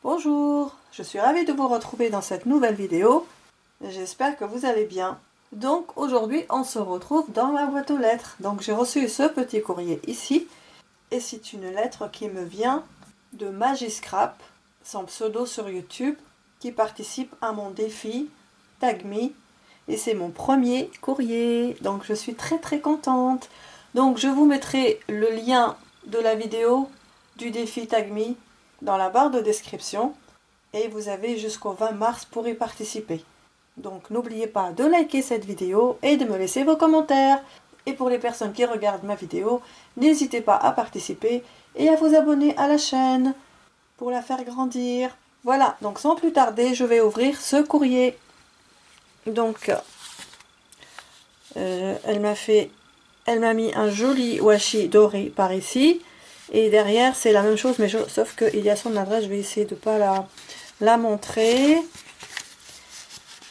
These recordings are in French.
Bonjour, je suis ravie de vous retrouver dans cette nouvelle vidéo. J'espère que vous allez bien. Donc aujourd'hui on se retrouve dans ma boîte aux lettres. Donc j'ai reçu ce petit courrier ici. Et c'est une lettre qui me vient de Magiscrap, son pseudo sur YouTube, qui participe à mon défi Tag Me. Et c'est mon premier courrier. Donc je suis très contente. Donc je vous mettrai le lien de la vidéo du défi Tag Me dans la barre de description et vous avez jusqu'au 20 mars pour y participer. Donc n'oubliez pas de liker cette vidéo et de me laisser vos commentaires. Et pour les personnes qui regardent ma vidéo, n'hésitez pas à participer et à vous abonner à la chaîne pour la faire grandir. Voilà, donc sans plus tarder, je vais ouvrir ce courrier. Donc, elle m'a mis un joli washi doré par ici. Et derrière, c'est la même chose, mais sauf qu'il y a son adresse. Je vais essayer de ne pas la montrer.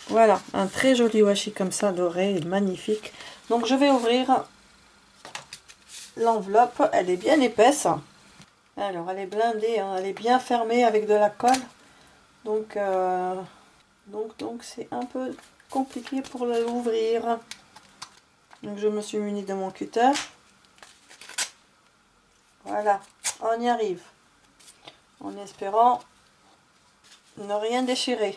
Voilà, un très joli washi comme ça, doré, magnifique. Donc, je vais ouvrir l'enveloppe. Elle est bien épaisse. Alors, elle est blindée, hein, elle est bien fermée avec de la colle. Donc c'est un peu compliqué pour l'ouvrir. Donc, je me suis munie de mon cutter. Voilà, on y arrive. En espérant ne rien déchirer.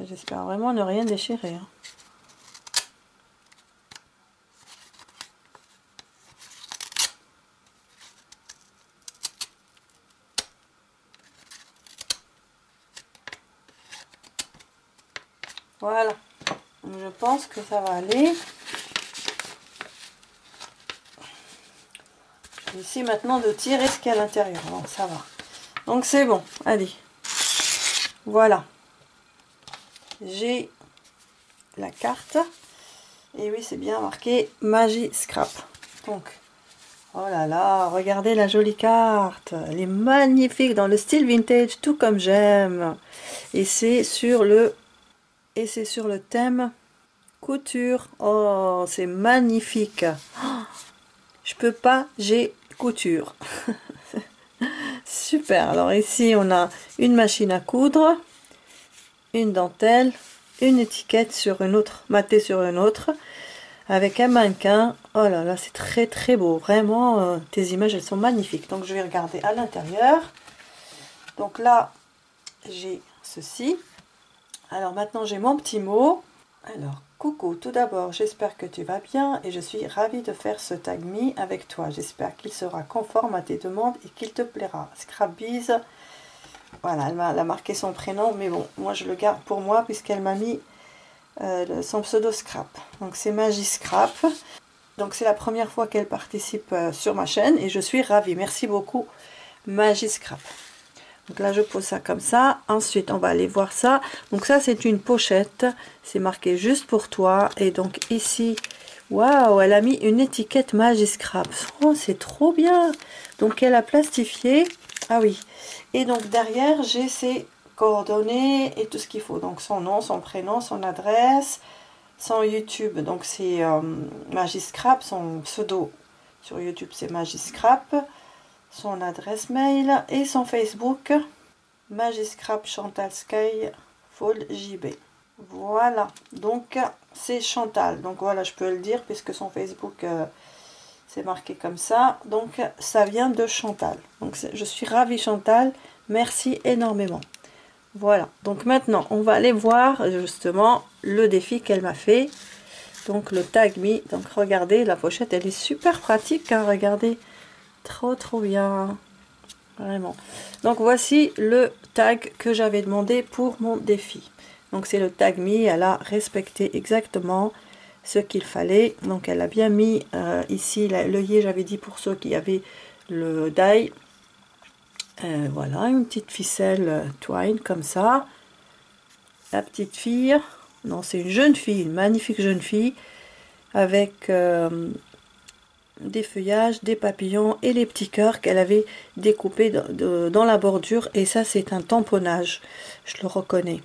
J'espère vraiment ne rien déchirer. Hein. Voilà. Je pense que ça va aller. Je vais essayer maintenant de tirer ce qu'il y a à l'intérieur. Bon, ça va. Donc c'est bon. Allez. Voilà. J'ai la carte. Et oui, c'est bien marqué Magiscrap. Donc, oh là là, regardez la jolie carte. Elle est magnifique dans le style vintage, tout comme j'aime. Et c'est sur le thème couture. Oh, c'est magnifique. Oh, je peux pas, j'ai couture. Super. Alors ici, on a une machine à coudre, une dentelle, une étiquette sur une autre, matée sur une autre, avec un mannequin. Oh là là, c'est très beau. Vraiment, tes images, elles sont magnifiques. Donc, je vais regarder à l'intérieur. Donc là, j'ai ceci. Alors maintenant, j'ai mon petit mot. Alors, coucou, tout d'abord, j'espère que tu vas bien et je suis ravie de faire ce Tag Me avec toi. J'espère qu'il sera conforme à tes demandes et qu'il te plaira. Scrapbiz. Voilà, elle a marqué son prénom, mais bon, moi je le garde pour moi puisqu'elle m'a mis son pseudo Scrap. Donc c'est Magiscrap. Donc c'est la première fois qu'elle participe sur ma chaîne et je suis ravie. Merci beaucoup Magiscrap. Donc là je pose ça comme ça. Ensuite on va aller voir ça. Donc ça c'est une pochette. C'est marqué juste pour toi. Et donc ici, waouh, elle a mis une étiquette Magiscrap. Oh, c'est trop bien. Donc elle a plastifié. Ah oui. Et donc derrière j'ai ses coordonnées et tout ce qu'il faut. Donc son nom, son prénom, son adresse, son YouTube. Donc c'est Magiscrap. Son pseudo sur YouTube c'est Magiscrap. Son adresse mail et son Facebook Magiscrap Chantal Sky Fall JB. Voilà, donc c'est Chantal. Donc voilà, je peux le dire puisque son Facebook c'est marqué comme ça. Donc ça vient de Chantal. Donc je suis ravie Chantal, merci énormément. Voilà, donc maintenant on va aller voir justement le défi qu'elle m'a fait. Donc le Tag Me. Donc regardez, la pochette elle est super pratique, hein, regardez. Trop bien, vraiment. Donc voici le tag que j'avais demandé pour mon défi. Donc c'est le Tag Me, elle a respecté exactement ce qu'il fallait. Donc elle a bien mis ici l'œillet, j'avais dit pour ceux qui avaient le die. Voilà, une petite ficelle twine comme ça. La petite fille, non c'est une jeune fille, une magnifique jeune fille avec des feuillages, des papillons et les petits cœurs qu'elle avait découpés dans la bordure. Et ça c'est un tamponnage, je le reconnais.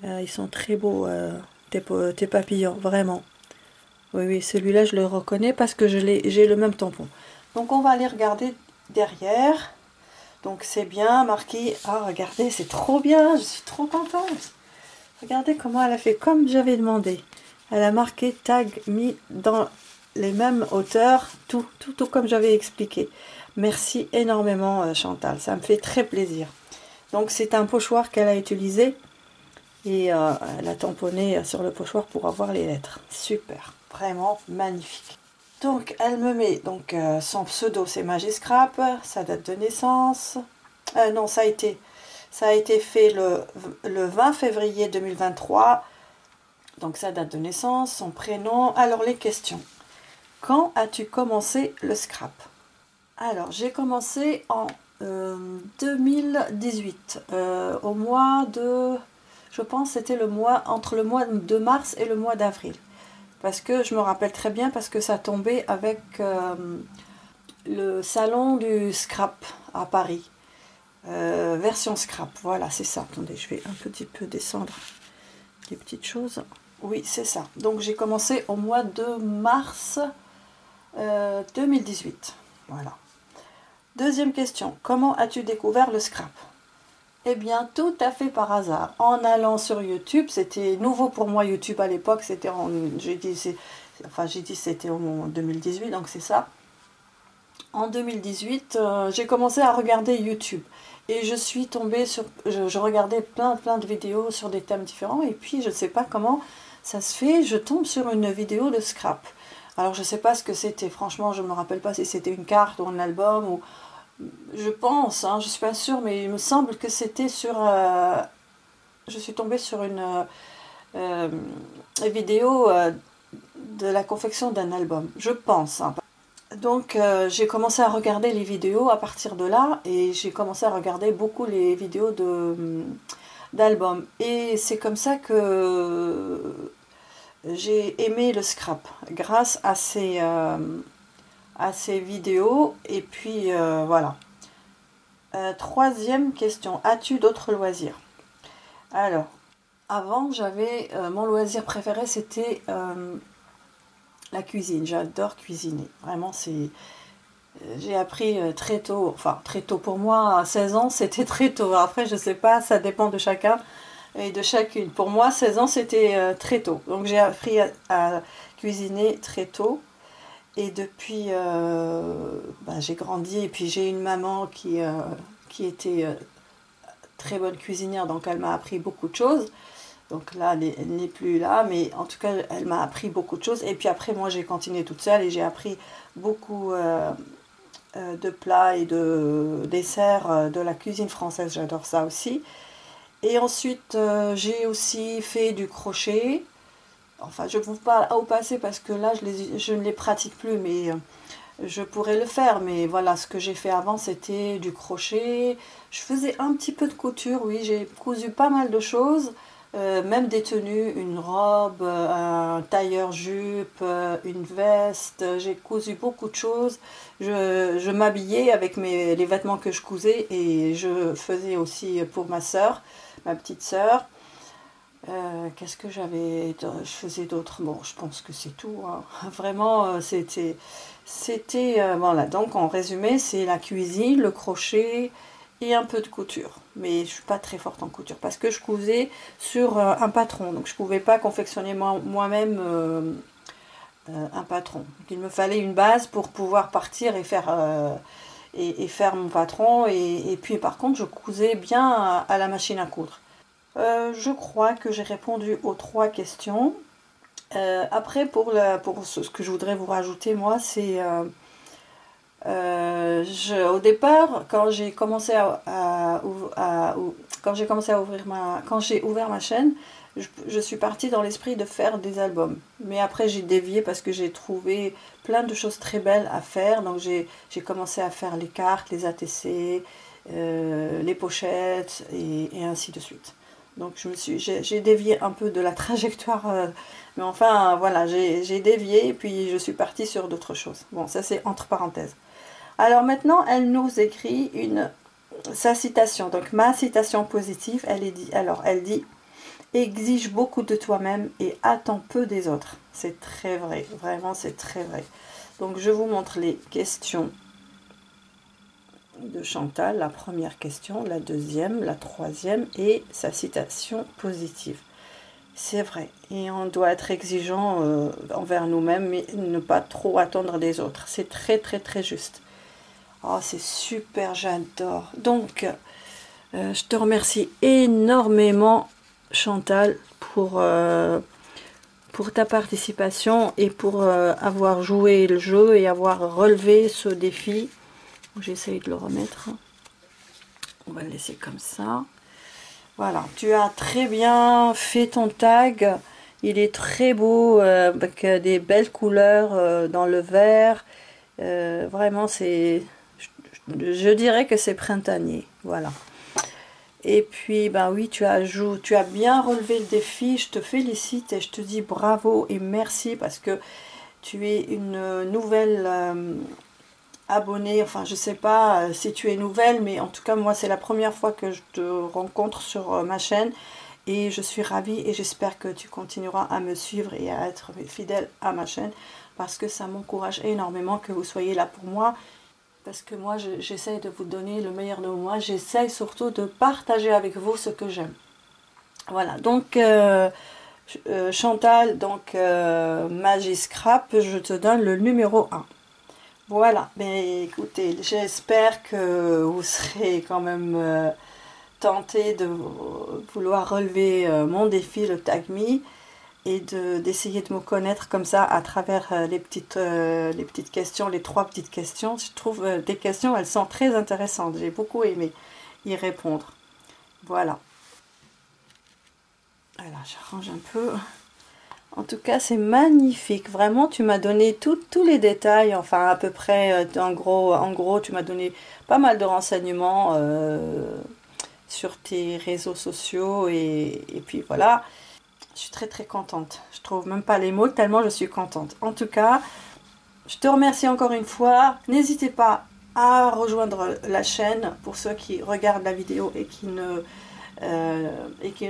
Ils sont très beaux tes papillons, vraiment. Oui, oui, celui-là, je le reconnais parce que j'ai le même tampon. Donc, on va aller regarder derrière. Donc, c'est bien marqué. Ah, regardez, c'est trop bien. Je suis trop contente. Regardez comment elle a fait comme j'avais demandé. Elle a marqué tag mis dans les mêmes hauteurs, tout comme j'avais expliqué. Merci énormément Chantal, ça me fait très plaisir. Donc c'est un pochoir qu'elle a utilisé et elle a tamponné sur le pochoir pour avoir les lettres. Super, vraiment magnifique. Donc elle me met donc son pseudo, c'est Magiscrap, sa date de naissance. Non, ça a été fait le 20 février 2023. Donc sa date de naissance, son prénom. Alors les questions. Quand as-tu commencé le scrap? Alors j'ai commencé en 2018, au mois de... Je pense c'était le mois entre le mois de mars et le mois d'avril. Parce que je me rappelle très bien parce que ça tombait avec le salon du scrap à Paris. Version scrap, voilà c'est ça. Attendez, je vais un petit peu descendre les petites choses. Oui, c'est ça. Donc j'ai commencé au mois de mars 2018. Voilà. Deuxième question. Comment as-tu découvert le scrap? Eh bien, tout à fait par hasard. En allant sur YouTube, c'était nouveau pour moi YouTube à l'époque. C'était en, j'ai dit c'était en 2018, donc c'est ça. En 2018, j'ai commencé à regarder YouTube. Et je suis tombée sur... Je regardais plein de vidéos sur des thèmes différents. Et puis, je ne sais pas comment ça se fait. Je tombe sur une vidéo de scrap. Alors, je ne sais pas ce que c'était. Franchement, je ne me rappelle pas si c'était une carte ou un album. Ou... Je pense, hein, je ne suis pas sûre. Mais il me semble que c'était sur... Je suis tombée sur une vidéo de la confection d'un album. Je pense, hein. Donc j'ai commencé à regarder les vidéos à partir de là et j'ai commencé à regarder beaucoup les vidéos d'albums. Et c'est comme ça que j'ai aimé le scrap grâce à ces vidéos. Et puis voilà. Troisième question, as-tu d'autres loisirs? Alors, avant j'avais mon loisir préféré c'était la cuisine. J'adore cuisiner. Vraiment c'est... J'ai appris très tôt, enfin très tôt pour moi, à 16 ans c'était très tôt. Après je sais pas, ça dépend de chacun et de chacune. Pour moi 16 ans c'était très tôt. Donc j'ai appris à cuisiner très tôt. Et depuis j'ai grandi et puis j'ai une maman qui était très bonne cuisinière, donc elle m'a appris beaucoup de choses. Donc là elle n'est plus là, mais en tout cas elle m'a appris beaucoup de choses. Et puis après moi j'ai continué toute seule et j'ai appris beaucoup de plats et de desserts de la cuisine française, j'adore ça aussi. Et ensuite j'ai aussi fait du crochet. Enfin je vous parle au passé parce que là je ne les pratique plus, mais je pourrais le faire. Mais voilà, ce que j'ai fait avant c'était du crochet. Je faisais un petit peu de couture, oui, j'ai cousu pas mal de choses. Même des tenues, une robe, un tailleur-jupe, une veste, j'ai cousu beaucoup de choses. Je m'habillais avec les vêtements que je cousais et je faisais aussi pour ma soeur, ma petite soeur. Qu'est-ce que je faisais d'autre? Bon, je pense que c'est tout, hein. Vraiment, voilà. Donc en résumé, c'est la cuisine, le crochet et un peu de couture. Mais je suis pas très forte en couture parce que je cousais sur un patron. Donc je pouvais pas confectionner moi-même un patron. Donc, il me fallait une base pour pouvoir partir et faire faire mon patron. Et puis par contre, je cousais bien à la machine à coudre. Je crois que j'ai répondu aux 3 questions. Après, pour ce que je voudrais vous rajouter, moi, c'est au départ, quand j'ai commencé quand j'ai ouvert ma chaîne, je suis partie dans l'esprit de faire des albums. Mais après, j'ai dévié parce que j'ai trouvé plein de choses très belles à faire. Donc, j'ai commencé à faire les cartes, les ATC, les pochettes et ainsi de suite. Donc j'ai dévié un peu de la trajectoire, mais enfin voilà, j'ai dévié et puis je suis partie sur d'autres choses. Bon, ça c'est entre parenthèses. Alors maintenant, elle nous écrit sa citation. Donc ma citation positive, elle dit, exige beaucoup de toi-même et attends peu des autres. C'est très vrai, vraiment c'est très vrai. Donc je vous montre les questions de Chantal, la première question, la deuxième, la troisième et sa citation positive. C'est vrai, et on doit être exigeant envers nous-mêmes, mais ne pas trop attendre des autres. C'est très très très juste. Oh, c'est super, j'adore. Donc, je te remercie énormément, Chantal, pour ta participation et pour avoir joué le jeu et avoir relevé ce défi. J'essaye de le remettre. On va le laisser comme ça. Voilà, tu as très bien fait ton tag. Il est très beau, avec des belles couleurs dans le vert. Vraiment, je dirais que c'est printanier. Voilà. Et puis, ben oui, tu as bien relevé le défi. Je te félicite et je te dis bravo et merci parce que tu es une nouvelle abonnée. Enfin, je sais pas si tu es nouvelle, mais en tout cas, moi, c'est la première fois que je te rencontre sur ma chaîne. Et je suis ravie et j'espère que tu continueras à me suivre et à être fidèle à ma chaîne parce que ça m'encourage énormément que vous soyez là pour moi. Parce que moi, j'essaye de vous donner le meilleur de moi. J'essaye surtout de partager avec vous ce que j'aime. Voilà, donc Chantal, donc Magie Scrap, je te donne le numéro 1. Voilà, mais écoutez, j'espère que vous serez quand même tenté de vouloir relever mon défi, le Tag Me, et d'essayer de me connaître comme ça à travers les petites questions, les 3 petites questions. Je trouve des questions, elles sont très intéressantes. J'ai beaucoup aimé y répondre. Voilà. Voilà, j'arrange un peu. En tout cas, c'est magnifique. Vraiment, tu m'as donné tous les détails. Enfin, à peu près, en gros, tu m'as donné pas mal de renseignements sur tes réseaux sociaux. Et puis voilà. Je suis très très contente. Je trouve même pas les mots tellement je suis contente. En tout cas, je te remercie encore une fois. N'hésitez pas à rejoindre la chaîne pour ceux qui regardent la vidéo et qui ne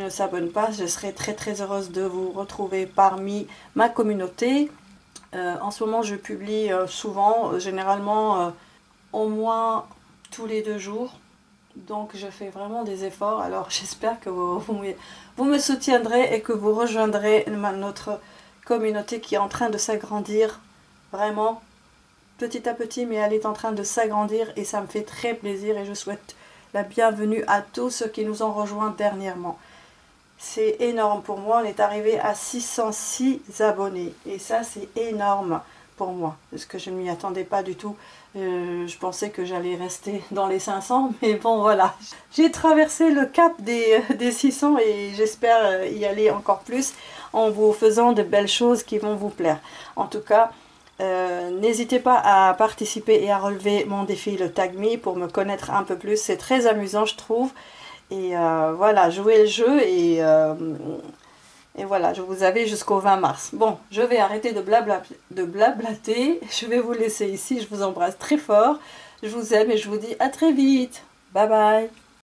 s'abonnent pas. Je serai très très heureuse de vous retrouver parmi ma communauté. En ce moment, je publie souvent, généralement au moins tous les 2 jours. Donc je fais vraiment des efforts, alors j'espère que vous me soutiendrez et que vous rejoindrez notre communauté qui est en train de s'agrandir, vraiment petit à petit, mais elle est en train de s'agrandir et ça me fait très plaisir et je souhaite la bienvenue à tous ceux qui nous ont rejoints dernièrement. C'est énorme pour moi, on est arrivé à 606 abonnés et ça c'est énorme pour moi, parce que je ne m'y attendais pas du tout. Je pensais que j'allais rester dans les 500, mais bon voilà. J'ai traversé le cap des 600 et j'espère y aller encore plus en vous faisant de belles choses qui vont vous plaire. En tout cas, n'hésitez pas à participer et à relever mon défi, le Tag Me, pour me connaître un peu plus. C'est très amusant, je trouve. Et voilà, jouez le jeu et voilà, je vous avais jusqu'au 20 mars. Bon, je vais arrêter de blablater. Je vais vous laisser ici. Je vous embrasse très fort. Je vous aime et je vous dis à très vite. Bye bye.